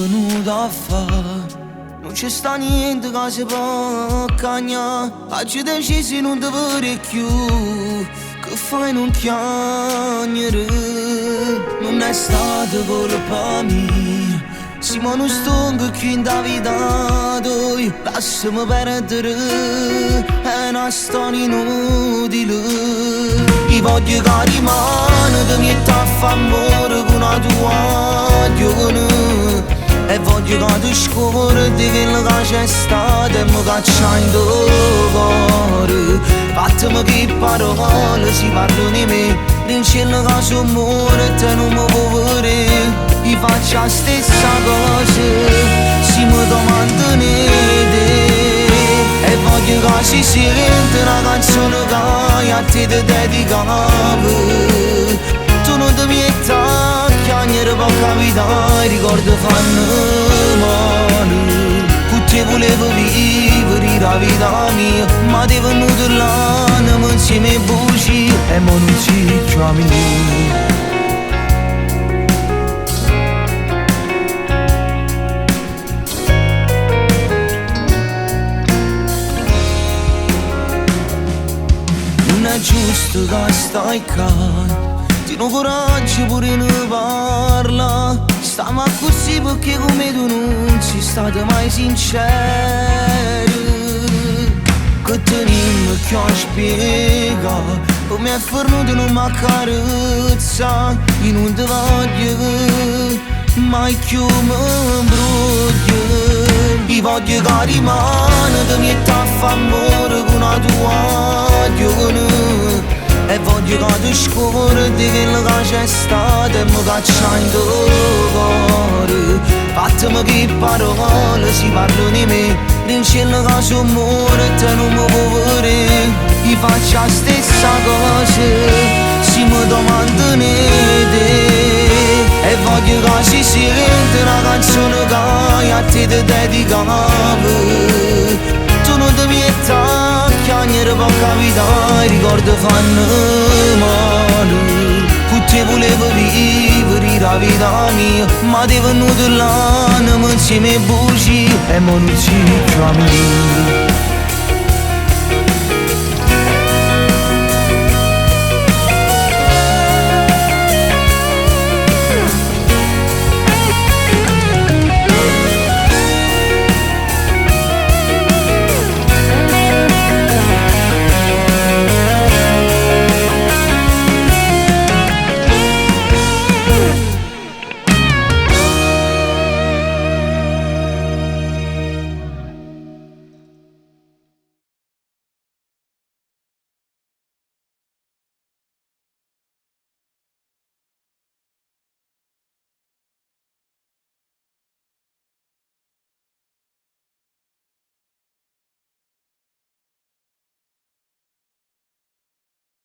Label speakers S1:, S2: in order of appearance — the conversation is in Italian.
S1: venuto a fare. Non c'è sta niente che si può cagnare. Oggi decisi non ti vedere più. Che fai non chiamare? Non è stata colpa mia. Siamo non stongo qui in vita tua. Lasciami perdere, è una storia inutile. Io voglio che rimane, che mi sta fa amore con la tua agione. E voglio che tu scordi quello che c'è stato e mi caccia in tuo cuore. Fatemi che parole si parlano di me, in cielo che sono muore e te non mi può vedere. Io faccio la stessa cosa, si mi domandano di te. E voglio che si sente una canzone che a te ti dedicavo. Tu non ti metti a chiagnere per capitare, ricordo fanno male. Con te volevo vivere la vita mia, ma ti è venuto l'anima insieme ai buci e mo non si chiami. Non è giusto che stai qua, ti non coraggio pure ne parla. Stiamo così perché come tu non sei stato mai sincero. Che tenim che ho spiegato, come è fornuto non mi accarezza. Io non ti voglio mai più mi imbroglio. Io voglio che rimane, che mi sta a fa amore con la tua agione. E voglio che tu scordi quello che c'è stato e mi caccia in tuo cuore. Fatemi che parole si parlano di me, in cielo che sono muore e te non mi può vedere. Io faccio la stessa cosa, si mi domandano di te. E voglio che si sente una canzone che a te ti dedicavo. Tu non ti metti a chiagnere per capitare, ricordo fanno male. Con te volevo vivere la vita mia, ma ti è venuto l'anima insieme ai buci e mo non si chiami.